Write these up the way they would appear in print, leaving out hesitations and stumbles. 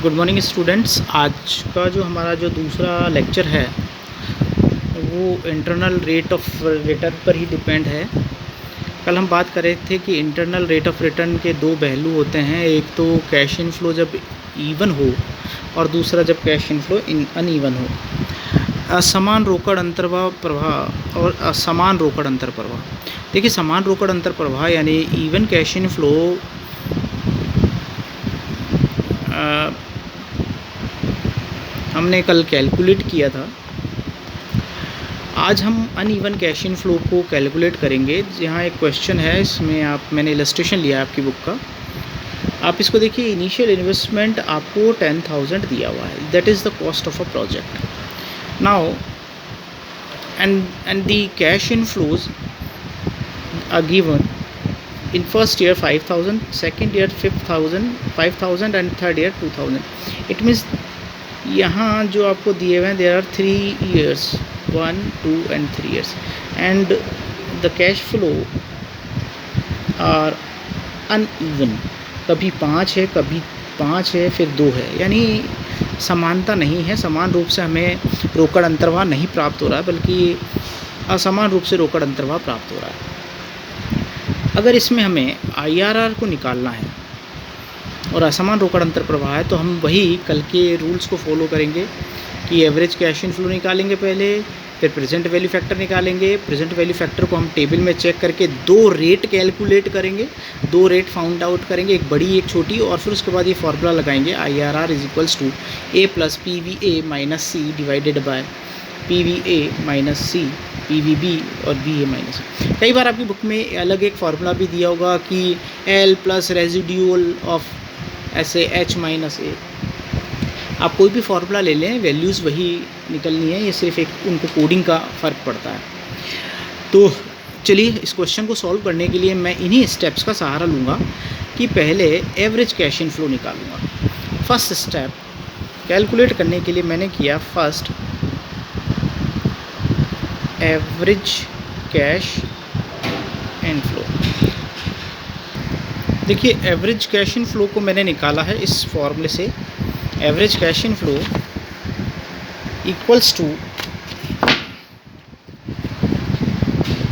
Good morning students. आज का जो हमारा जो दूसरा लेक्चर है वो इंटरनल रेट ऑफ रिटर्न पर ही डिपेंड है। कल हम बात कर रहे थे कि इंटरनल रेट ऑफ रिटर्न के दो पहलू होते हैं, एक तो कैश इनफ्लो जब इवन हो और दूसरा जब कैश इनफ्लो अनइवन हो। असमान रोकड़ अंतर्वाह प्रवाह और असमान रोकड़ अंतर प्रवाह। देखिए, समान रोकड़ अंतर प्रवाह यानी इवन कैश इनफ्लो हमने कल कैलकुलेट किया था। आज हम अनइवन कैश इन फ्लो को कैलकुलेट करेंगे। यहाँ एक क्वेश्चन है, इसमें मैंने इलस्ट्रेशन लिया है आपकी बुक का। आप इसको देखिए। इनिशियल इन्वेस्टमेंट आपको 10,000 दिया हुआ है, that is the cost of a project. Now and the cash in flows are given in first year 5,000, second year 5,000 and third year 2,000। It means यहाँ जो आपको दिए हुए हैं there are 3 years, 1, 2 and 3 years, and the cash flow are uneven. कभी 5 है, कभी 5 है, फिर 2 है, यानी समानता नहीं है। समान रूप से हमें रोकड़ अंतर्वाह नहीं प्राप्त हो रहा है, बल्कि असमान रूप से रोकड़ अंतर्वाह प्राप्त हो रहा है। अगर इसमें हमें IRR को निकालना है और असमान रोकड़ अंतर प्रवाह है, तो हम वही कल के रूल्स को फॉलो करेंगे कि एवरेज कैश इन फ्लो निकालेंगे पहले, फिर प्रेजेंट वैल्यू फैक्टर निकालेंगे। प्रेजेंट वैल्यू फैक्टर को हम टेबल में चेक करके 2 रेट कैलकुलेट करेंगे, 2 रेट फाउंड आउट करेंगे, एक बड़ी एक छोटी, और फिर उसके बाद ये फार्मूला लगाएंगे IRR is to A + PVA - C divided by PVA - C, PVB और BA - कई बार आपकी बुक में अलग एक फार्मूला भी दिया होगा कि L + रेजिड्यूल ऑफ ऐसे H - A। आप कोई भी फार्मूला ले लें, वैल्यूज़ वही निकलनी है, ये सिर्फ एक उनको कोडिंग का फ़र्क पड़ता है। तो चलिए, इस क्वेश्चन को सॉल्व करने के लिए मैं इन्हीं स्टेप्स का सहारा लूँगा कि पहले एवरेज कैश इन फ्लो निकालूँगा। फर्स्ट स्टेप कैलकुलेट करने के लिए मैंने किया फर्स्ट एवरेज कैश इन फ्लो। देखिए, एवरेज कैश इन फ्लो को मैंने निकाला है इस फॉर्मूले से। Average cash in flow equals to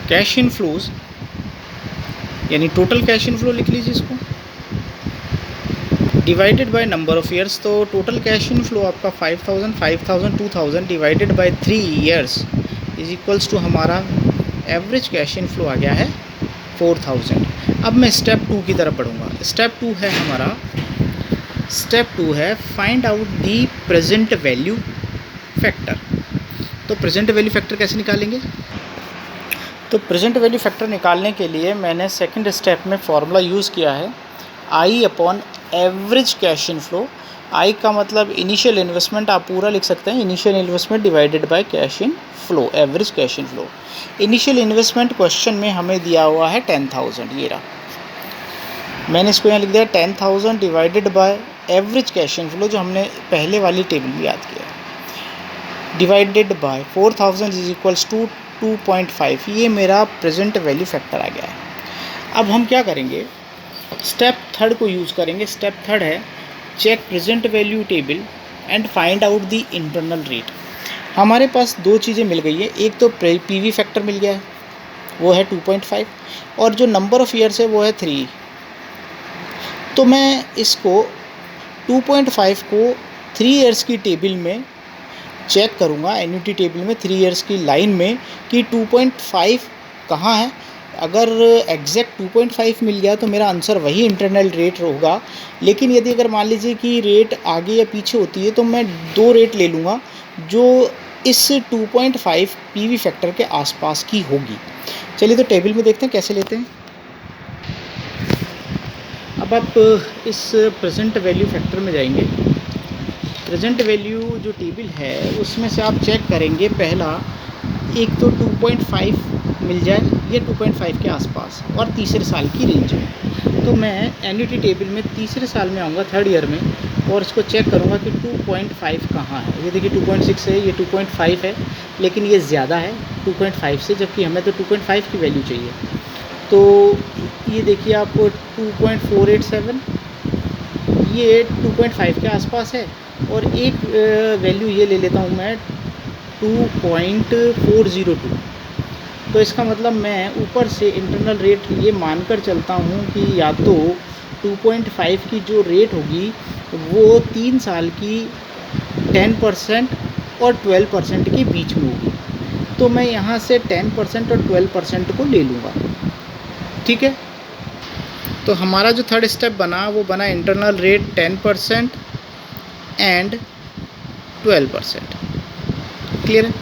cash in flows, यानी टोटल कैश इन फ्लो लिख लीजिए इसको, divided by number of years. तो टोटल कैश इन फ्लो आपका 5,000, 5,000, 2,000 divided by 3 years is equals to हमारा एवरेज कैश इन फ्लो आ गया है 4,000। अब मैं स्टेप 2 की तरफ बढ़ूँगा। स्टेप 2 है find out the present value factor. तो प्रेजेंट वैल्यू फैक्टर कैसे निकालेंगे? तो प्रेजेंट वैल्यू फैक्टर निकालने के लिए मैंने सेकंड स्टेप में फार्मूला यूज़ किया है I/, average cash in flow. I का मतलब इनिशियल इन्वेस्टमेंट, आप पूरा लिख सकते हैं, initial investment divided by cash in flow, average cash in flow. Initial investment question में हमें दिया हुआ है 10,000, ये रहा। मैंने इसको यहाँ लिख दिया 10,000 divided by average cash in flow, जो हमने पहले वाली टेबल में याद किया, divided by 4,000 is equals to 2.5। ये मेरा प्रेजेंट वैल्यू फैक्टर आ गया है। अब हम क्या करेंगे, स्टेप 3 को यूज़ करेंगे। स्टेप 3 है check present value table and find out the internal rate. हमारे पास 2 चीज़ें मिल गई है, एक तो PV फैक्टर मिल गया है, वो है 2.5, और जो नंबर ऑफ़ ईयर्स है वो है 3। तो मैं इसको 2.5 को 3 years की टेबल में चेक करूँगा, एन्युटी टेबल में 3 years की लाइन में, कि 2.5 कहाँ है। अगर एग्जैक्ट 2.5 मिल गया तो मेरा आंसर वही इंटरनल रेट होगा। लेकिन यदि अगर मान लीजिए कि रेट आगे या पीछे होती है, तो मैं 2 रेट ले लूँगा जो इस 2.5 PV फैक्टर के आसपास की होगी। चलिए, तो टेबल में देखते हैं कैसे लेते हैं। अब आप इस प्रेजेंट वैल्यू फैक्टर में जाएंगे। प्रेजेंट वैल्यू जो टेबल है उसमें से आप चेक करेंगे, पहला एक तो 2.5 मिल जाए, ये 2.5 के आसपास, और तीसरे साल की रेंज में। तो मैं एन्युटी टेबल में तीसरे साल में आऊँगा, 3rd ईयर में, और इसको चेक करूँगा कि 2.5 कहाँ है। ये देखिए 2.6 है, ये 2.5 है, लेकिन ये ज़्यादा है 2.5 से, जबकि हमें तो 2.5 की वैल्यू चाहिए। तो ये देखिए आपको 2.487, ये 2.5 के आसपास है, और एक वैल्यू ये ले लेता हूँ मैं 2.402। तो इसका मतलब मैं ऊपर से इंटरनल रेट ये मानकर चलता हूँ कि या तो 2.5 की जो रेट होगी वो 3 साल की 10% और 12% के बीच में होगी। तो मैं यहाँ से 10% और 12% को ले लूँगा, ठीक है। तो हमारा जो थर्ड स्टेप बना वो बना इंटरनल रेट 10% एंड 12%। क्लियर है।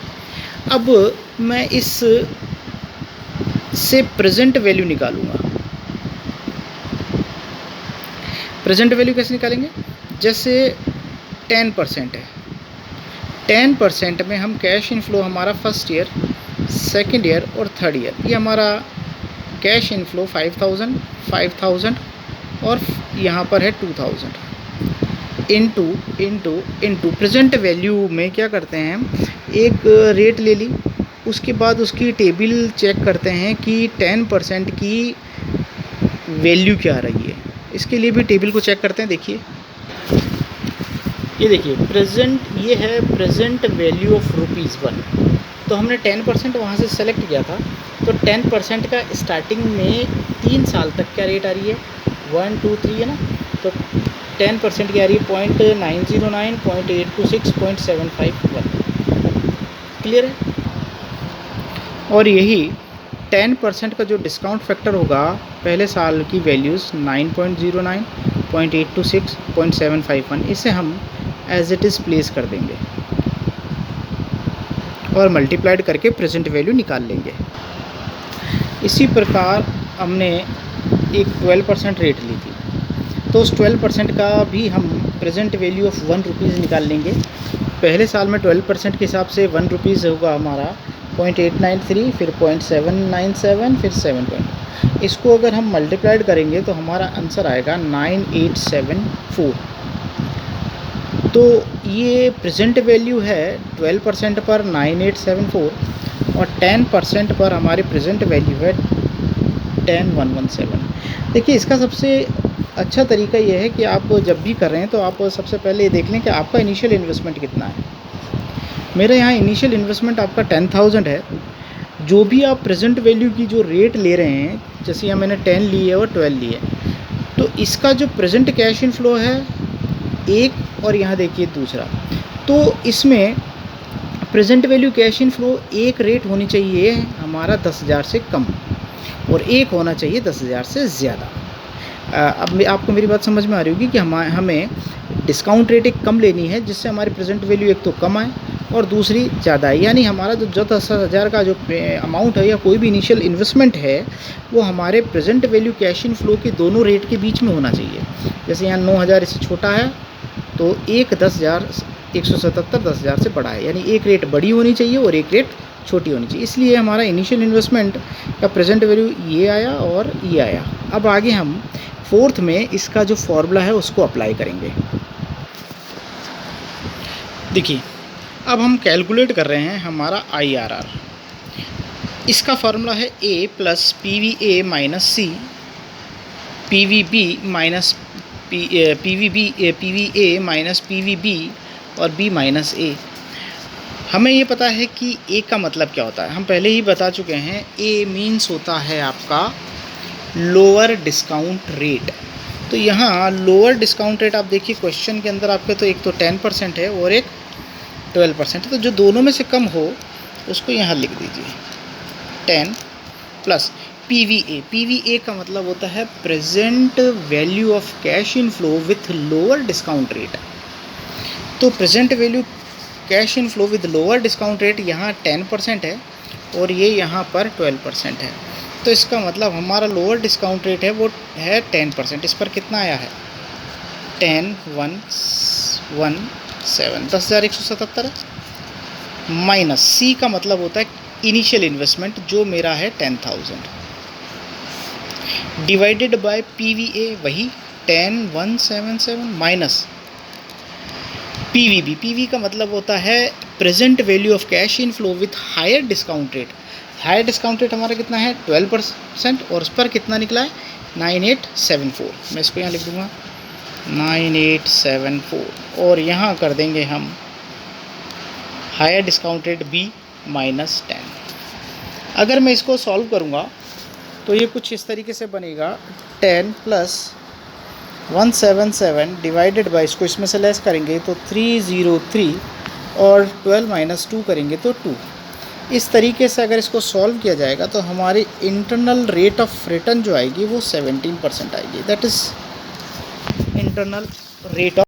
अब मैं इस से प्रेजेंट वैल्यू निकालूंगा। प्रेजेंट वैल्यू कैसे निकालेंगे? जैसे 10% है, 10% में हम कैश इनफ्लो हमारा फर्स्ट ईयर, सेकंड ईयर और थर्ड ईयर, ये हमारा कैश इनफ्लो 5000 और यहाँ पर है 2000 इनटू प्रेजेंट वैल्यू में क्या करते हैं हम, एक रेट ले ली, उसके बाद उसकी टेबल चेक करते हैं कि 10% की वैल्यू क्या आ रही है। इसके लिए भी टेबल को चेक करते हैं। देखिए, ये देखिए प्रेजेंट, ये है प्रेजेंट वैल्यू ऑफ ₹1। तो हमने 10% वहाँ से सेलेक्ट किया था, तो 10% का स्टार्टिंग में 3 साल तक क्या रेट आ रही है, 1 2 3 है ना। तो 10% की आ रही है 0.909, 0.826, 0.751। क्लियर है। और यही 10% का जो डिस्काउंट फैक्टर होगा पहले साल की वैल्यूज़ 9.09, 0.826, 0.751, इसे हम एज इट इज़ प्लेस कर देंगे और मल्टीप्लाइड करके प्रेजेंट वैल्यू निकाल लेंगे। इसी प्रकार हमने एक 12% रेट ली थी, तो उस 12% का भी हम प्रेजेंट वैल्यू ऑफ ₹1 निकाल लेंगे। पहले साल में 12% के हिसाब से ₹1 होगा हमारा 0.893, फिर 0.797, फिर 7. इसको अगर हम मल्टीप्लाइड करेंगे तो हमारा आंसर आएगा 9874। तो ये प्रेजेंट वैल्यू है 12% पर 9874, और 10% पर हमारी प्रेजेंट वैल्यू है 10117। देखिए, इसका सबसे अच्छा तरीका ये है कि आप जब भी कर रहे हैं तो आप सबसे पहले ये देख लें कि आपका इनिशियल इन्वेस्टमेंट कितना है। मेरे यहाँ इनिशियल इन्वेस्टमेंट आपका 10,000 है। जो भी आप प्रेजेंट वैल्यू की जो रेट ले रहे हैं, जैसे यहाँ मैंने 10 ली है और 12 ली है, तो इसका जो प्रेजेंट कैश इनफ्लो है एक, और यहाँ देखिए दूसरा, तो इसमें प्रेजेंट वैल्यू कैश इनफ्लो एक रेट होनी चाहिए हमारा 10,000 से कम, और एक होना चाहिए 10,000 से ज़्यादा। अब आपको मेरी बात समझ में आ रही होगी कि हमें डिस्काउंट रेट एक कम लेनी है, जिससे हमारी प्रेजेंट वैल्यू एक तो कम आए और दूसरी ज़्यादा है। यानी हमारा जो 10,000 का जो अमाउंट है या कोई भी इनिशियल इन्वेस्टमेंट है वो हमारे प्रेजेंट वैल्यू कैश इन फ्लो के दोनों रेट के बीच में होना चाहिए। जैसे यहाँ 9,000 इससे छोटा है, तो एक 10,000 177 10,000 से बड़ा है, यानी एक रेट बड़ी होनी चाहिए और एक रेट छोटी होनी चाहिए। इसलिए हमारा इनिशियल इन्वेस्टमेंट का प्रेजेंट वैल्यू ये आया और ये आया। अब आगे हम फोर्थ में इसका जो फॉर्मूला है उसको अप्लाई करेंगे। देखिए, अब हम कैलकुलेट कर रहे हैं हमारा IRR। इसका फार्मूला है A + PVA - C, PVB minus PVA minus PVB और B - A। हमें ये पता है कि A का मतलब क्या होता है, हम पहले ही बता चुके हैं। A मीन्स होता है आपका लोअर डिस्काउंट रेट। तो यहाँ लोअर डिस्काउंट रेट आप देखिए क्वेश्चन के अंदर आपके तो एक तो 10% है और एक 12%, तो जो दोनों में से कम हो उसको यहाँ लिख दीजिए 10 प्लस PVA का मतलब होता है present value of cash in flow with lower discount rate. तो present value cash in flow with lower discount rate यहाँ 10% है और ये यहाँ पर 12% है। तो इसका मतलब हमारा लोअर डिस्काउंट रेट है वो है 10%। इस पर कितना आया है 10,117, 10,177 है। माइनस C का मतलब होता है इनिशियल इन्वेस्टमेंट जो मेरा है 10,000, डिवाइडेड बाय PVA वही 10,177 माइनस PV का मतलब होता है present value of cash in flow with higher discount rate. Higher discount rate हमारा कितना है 12% और उस पर कितना निकला है 9874। मैं इसको यहाँ लिख दूँगा 9874 और यहाँ कर देंगे हम हायर डिस्काउंटेड B -10। अगर मैं इसको सॉल्व करूँगा तो ये कुछ इस तरीके से बनेगा 10 + 177 डिवाइडेड बाई, इसको इसमें से लेस करेंगे तो 303 और 12 - 2 करेंगे तो 2। इस तरीके से अगर इसको सॉल्व किया जाएगा तो हमारी इंटरनल रेट ऑफ रिटर्न जो आएगी वो 17% आएगी। That is internal rate of